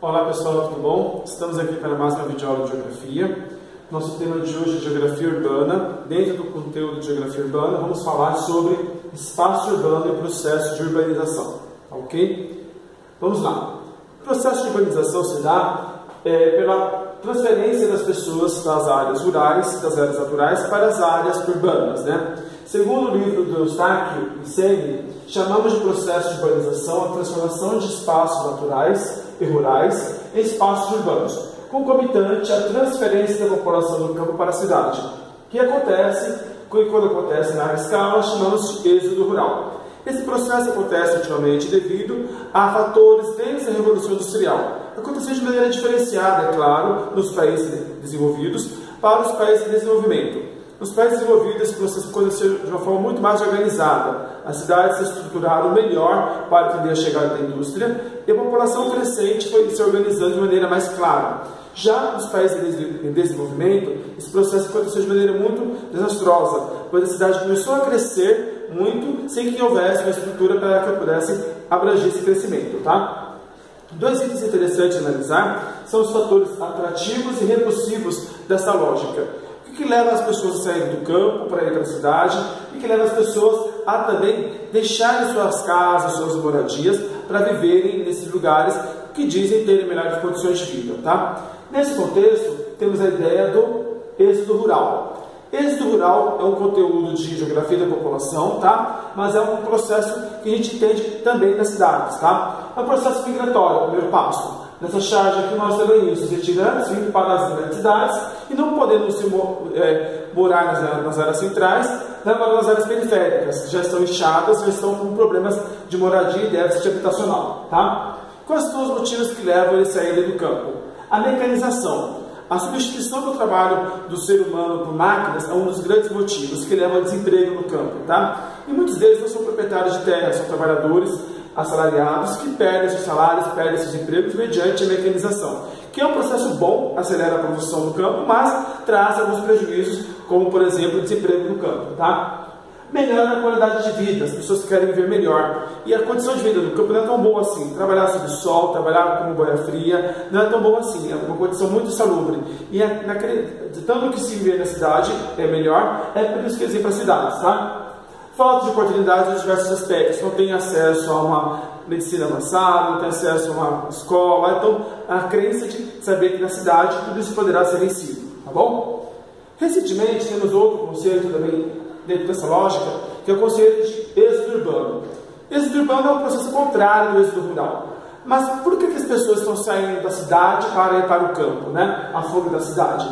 Olá pessoal, tudo bom? Estamos aqui para mais uma videoaula de Geografia. Nosso tema de hoje é Geografia Urbana. Dentro do conteúdo de Geografia Urbana, vamos falar sobre espaço urbano e processo de urbanização. Ok? Vamos lá. O processo de urbanização se dá pela transferência das pessoas das áreas rurais, das áreas naturais, para as áreas urbanas, né? Segundo o livro do Eustáquio e Segni, chamamos de processo de urbanização a transformação de espaços naturais e rurais em espaços urbanos, concomitante à transferência da população do campo para a cidade, que acontece, quando acontece na escala, chamamos de êxodo rural. Esse processo acontece ultimamente devido a fatores desde a Revolução Industrial. Aconteceu de maneira diferenciada, é claro, nos países desenvolvidos para os países em desenvolvimento. Nos países desenvolvidos, esse processo aconteceu de uma forma muito mais organizada. As cidades se estruturaram melhor para atender a chegada da indústria e a população crescente foi se organizando de maneira mais clara. Já nos países em desenvolvimento, esse processo aconteceu de maneira muito desastrosa, pois a cidade começou a crescer muito sem que houvesse uma estrutura para que pudesse abranger esse crescimento. Tá? Dois itens interessantes de analisar são os fatores atrativos e repulsivos dessa lógica. O que leva as pessoas a saírem do campo para ir para a cidade e que leva as pessoas a também deixarem suas casas, suas moradias, para viverem nesses lugares que dizem terem melhores condições de vida. Tá? Nesse contexto, temos a ideia do êxodo rural. Êxodo rural é um conteúdo de geografia da população, tá? Mas é um processo que a gente entende também nas cidades. Tá? É um processo migratório, o primeiro passo. Nessa charge aqui mostra bem isso, os retirantes vindo para as grandes cidades e não podendo morar nas áreas centrais, vão para as áreas periféricas, que já estão inchadas, já estão com problemas de moradia e déficit habitacional. Tá? Quais são os motivos que levam eles a saírem do campo? A mecanização. A substituição do trabalho do ser humano por máquinas é um dos grandes motivos que levam ao desemprego no campo. Tá? E muitos deles não são proprietários de terra, são trabalhadores assalariados que perdem seus salários, perdem seus empregos mediante a mecanização, que é um processo bom, acelera a produção no campo, mas traz alguns prejuízos, como por exemplo o desemprego no campo. Tá? Melhora a qualidade de vida, as pessoas querem viver melhor. E a condição de vida no campo não é tão boa assim. Trabalhar sob o sol, trabalhar como boia fria, não é tão bom assim. É uma condição muito insalubre. E tanto que se viver na cidade é melhor, é por isso que eles vêm para as cidades. Tá? Falta de oportunidades em diversos aspectos. Não tem acesso a uma medicina avançada, não tem acesso a uma escola. Então, a crença de saber que na cidade tudo isso poderá ser vencido. Tá bom? Recentemente, temos outro conceito também dentro dessa lógica, que é o conceito de êxodo urbano. Êxodo urbano é um processo contrário do êxodo rural. Mas por que as pessoas estão saindo da cidade para ir para o campo, né? A fuga da cidade?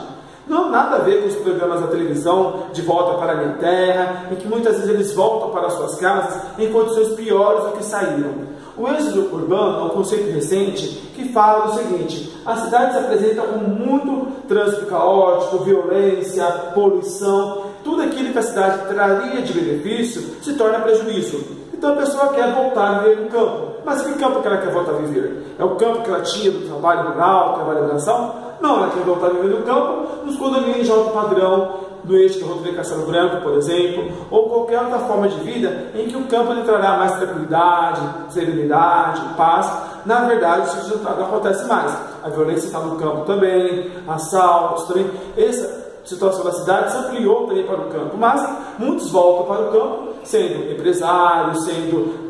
Não nada a ver com os programas da televisão de volta para a minha terra, em que muitas vezes eles voltam para suas casas em condições piores do que saíram. O êxodo urbano é um conceito recente que fala do seguinte: as cidades se apresentam com muito trânsito caótico, violência, poluição, tudo aquilo que a cidade traria de benefício se torna prejuízo. Então a pessoa quer voltar a viver no campo. Mas que campo que ela quer voltar a viver? É o campo que ela tinha do trabalho rural, trabalho braçal? Não, ela quer voltar a viver no campo, nos condomínios de alto padrão, no eixo do Rodrigo Castelo Branco, por exemplo, ou qualquer outra forma de vida em que o campo lhe trará mais tranquilidade, serenidade, paz. Na verdade, isso não acontece mais. A violência está no campo também, assaltos também. Essa situação da cidade se ampliou também para o campo, mas muitos voltam para o campo sendo empresários, sendo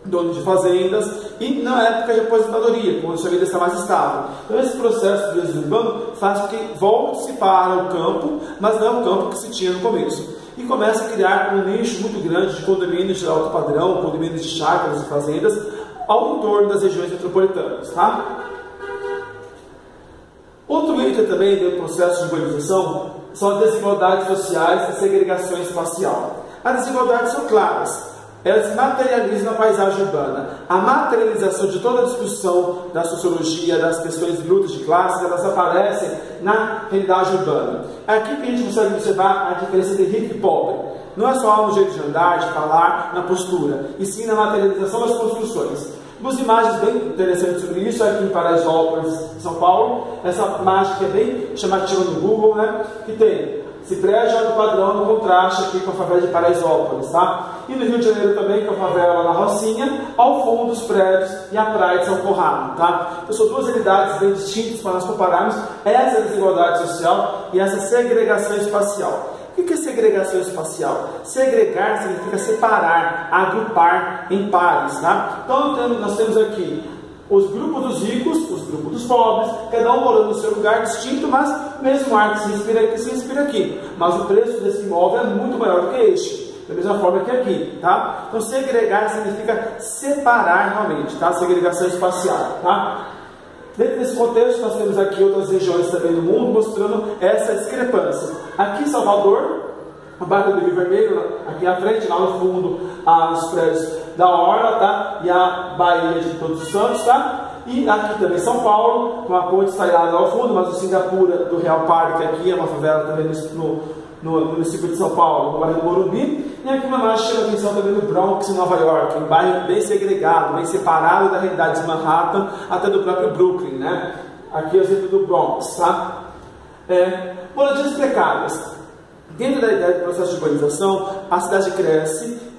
dono de fazendas e na época de aposentadoria, quando a sua vida está mais estável. Então esse processo de êxodo urbano faz com que volte-se para o campo, mas não é o campo que se tinha no começo. E começa a criar um nicho muito grande de condomínios de alto padrão, condomínios de chácaras e fazendas ao entorno das regiões metropolitanas. Tá? Outro item também do processo de urbanização são as desigualdades sociais e a segregação espacial. As desigualdades são claras. Elas se materializam na paisagem urbana. A materialização de toda a discussão da sociologia, das questões de lutas de classes, elas aparecem na realidade urbana. É aqui que a gente consegue observar a diferença de rico e pobre. Não é só no jeito de andar, de falar, na postura, e sim na materialização das construções. Duas imagens bem interessantes sobre isso, aqui em Paraisópolis, São Paulo. Essa imagem que é bem chamativa no Google, né? Que tem Esse prédio é do padrão no contraste aqui com a favela de Paraisópolis, tá? E no Rio de Janeiro também, com a favela na Rocinha, ao fundo os prédios e a praia de São Conrado, tá? Então são duas realidades bem distintas para nós compararmos essa desigualdade social e essa segregação espacial. O que é segregação espacial? Segregar significa separar, agrupar em pares, tá? Então nós temos aqui os grupos dos ricos, os grupos dos pobres, cada um morando no seu lugar distinto, mas o mesmo ar que se respira aqui, se respira aqui. Mas o preço desse imóvel é muito maior do que este, da mesma forma que aqui, tá? Então segregar significa separar realmente, tá? Segregação espacial, tá? Dentro desse contexto, nós temos aqui outras regiões também do mundo mostrando essa discrepância. Aqui em Salvador, no bairro do Rio Vermelho, aqui à frente, lá no fundo, os prédios da Orla, tá? E a Baía de Todos os Santos, tá? E aqui também São Paulo, com a ponte estaiada ao fundo, mas o Singapura do Real Parque aqui é uma favela também no município de São Paulo, no bairro do Morumbi. E aqui uma imagem chama a atenção também do Bronx, em Nova York, um bairro bem segregado, bem separado da realidade de Manhattan, até do próprio Brooklyn, né? Aqui é o exemplo do Bronx, tá? Moradias precárias. Dentro da ideia do processo de urbanização, a cidade cresce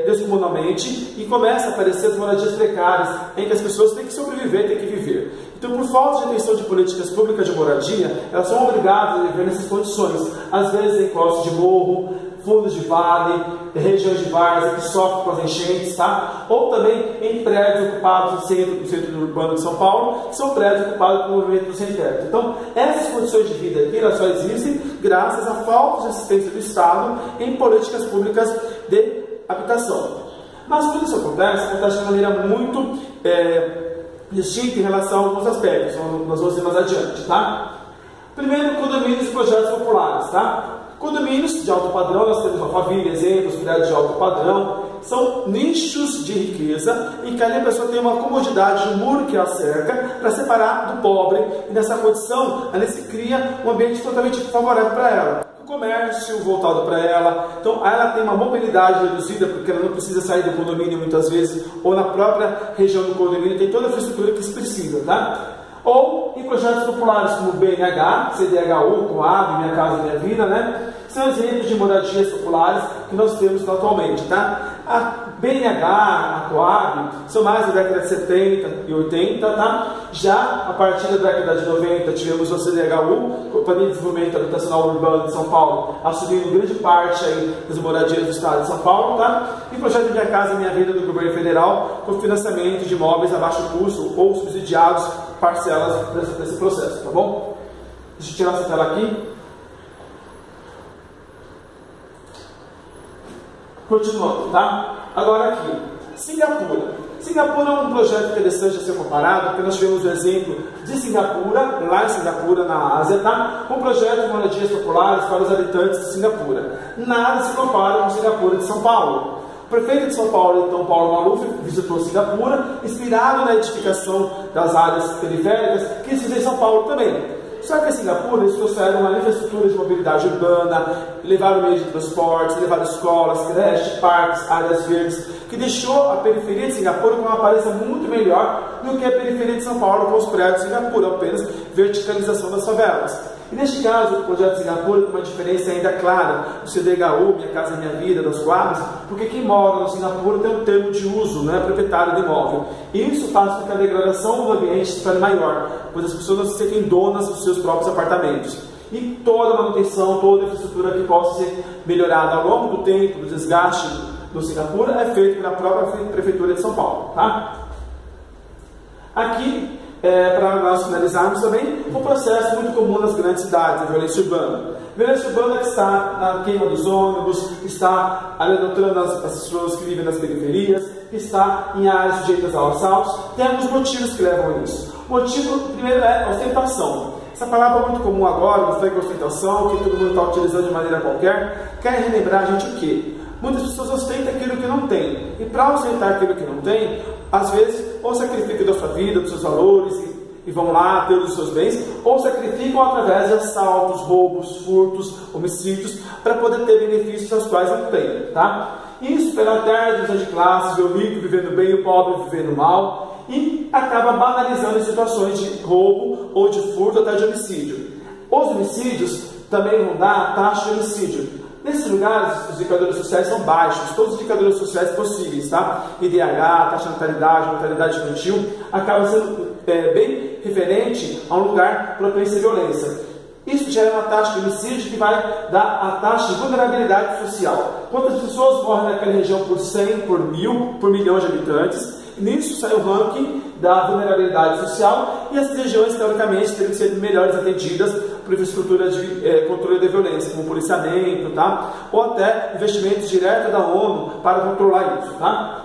descomunalmente e começa a aparecer as moradias precárias, em que as pessoas têm que sobreviver, têm que viver. Então, por falta de atenção de políticas públicas de moradia, elas são obrigadas a viver nessas condições, às vezes em costas de morro, fundos de vale, regiões de várzea que sofrem com as enchentes, tá? Ou também em prédios ocupados no centro urbano de São Paulo, que são prédios ocupados pelo movimento do sem teto. Então, essas condições de vida aqui, elas só existem graças à falta de assistência do Estado em políticas públicas de habitação. Mas quando isso acontece de maneira muito distinta em relação a alguns aspectos, nós vamos ver mais adiante, tá? Primeiro, condomínios e projetos populares, tá? Condomínios de alto padrão, nós temos Alphaville, exemplos, prédios de alto padrão, são nichos de riqueza em que ali a pessoa tem uma comodidade de um muro que a cerca para separar do pobre, e nessa condição ali se cria um ambiente totalmente favorável para ela. O comércio voltado para ela, então ela tem uma mobilidade reduzida porque ela não precisa sair do condomínio muitas vezes, ou na própria região do condomínio tem toda a infraestrutura que se precisa, tá? Ou em projetos populares como o BNH, CDHU, Coab, Minha Casa Minha Vida, né? São exemplos de moradias populares que nós temos atualmente, tá? A BNH, a Coab, são mais da década de 70 e 80, tá? Já a partir da década de 90 tivemos a CDHU, Companhia de Desenvolvimento Habitacional Urbano de São Paulo, assumindo grande parte aí das moradias do estado de São Paulo, tá? E o projeto Minha Casa Minha Vida do governo federal, com financiamento de imóveis a baixo custo ou subsidiados parcelas desse processo, tá bom? Deixa eu tirar essa tela aqui. Continuando, tá? Agora aqui, Singapura. Singapura é um projeto interessante a ser comparado, porque nós tivemos o exemplo de Singapura, lá em Singapura, na Ásia, tá? Um projeto de moradias populares para os habitantes de Singapura. Nada se compara com Singapura de São Paulo. O prefeito de São Paulo, então, Paulo Maluf, visitou Singapura, inspirado na edificação das áreas periféricas, que se fez em São Paulo também. Só que em Singapura eles trouxeram uma infraestrutura de mobilidade urbana, levaram meios de transporte, levaram escolas, creches, parques, áreas verdes, que deixou a periferia de Singapura com uma aparência muito melhor do que a periferia de São Paulo com os prédios de Singapura, apenas verticalização das favelas. E neste caso, o projeto de Singapura tem uma diferença ainda clara do CDHU, Minha Casa Minha Vida, das Coabs, porque quem mora no Singapura tem um termo de uso, não é proprietário do imóvel. E isso faz com que a degradação do ambiente se torne maior, pois as pessoas não se sentem donas dos seus próprios apartamentos. E toda a manutenção, toda a infraestrutura que possa ser melhorada ao longo do tempo, do desgaste do Singapura, é feita pela própria Prefeitura de São Paulo, tá? Aqui, para nós finalizarmos também, um processo muito comum nas grandes cidades, a violência urbana. A violência urbana que está na queima dos ônibus, que está adotando as pessoas que vivem nas periferias, que está em áreas sujeitas a assaltos. Tem alguns motivos que levam a isso. O motivo, primeiro, é ostentação. Essa palavra é muito comum agora, não foi com ostentação, que todo mundo está utilizando de maneira qualquer. Quer relembrar a gente o quê? Muitas pessoas ostentam aquilo que não tem. E para ostentar aquilo que não tem, às vezes, ou sacrificam da sua vida, dos seus valores, e vão lá ter os seus bens, ou sacrificam através de assaltos, roubos, furtos, homicídios, para poder ter benefícios aos quais não têm, tá? Isso pela terra de classe, o rico vivendo bem, o pobre vivendo mal, e acaba banalizando situações de roubo, ou de furto, até de homicídio. Os homicídios também vão dar a taxa de homicídio. Nesses lugares, os indicadores sociais são baixos, todos os indicadores sociais possíveis, tá? IDH, taxa de natalidade, mortalidade infantil, acaba sendo bem referente a um lugar propenso à violência. Isso gera uma taxa de homicídio que vai dar a taxa de vulnerabilidade social. Quantas pessoas morrem naquela região por 100, por 1000, por milhão de habitantes? Nisso sai o ranking da vulnerabilidade social e as regiões, teoricamente, teriam que ser melhores atendidas por infraestrutura de controle da violência, como policiamento, tá? Ou até investimentos diretos da ONU para controlar isso. Tá?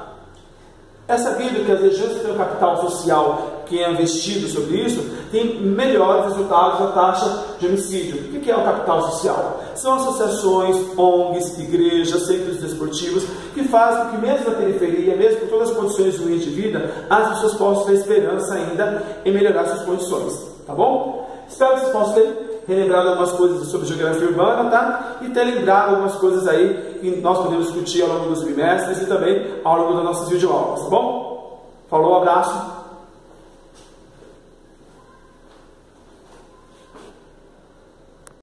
É sabido que as regiões que têm um capital social que é investido sobre isso, tem melhores resultados na taxa de homicídio. O que é o capital social? São associações, ONGs, igrejas, centros desportivos, que fazem com que mesmo na periferia, mesmo com todas as condições ruins de vida, as pessoas possam ter esperança ainda em melhorar suas condições. Tá bom? Espero que vocês possam ter relembrado algumas coisas sobre geografia urbana, tá? E ter lembrado algumas coisas aí que nós podemos discutir ao longo dos bimestres e também ao longo das nossas videoaulas, tá bom? Falou, abraço!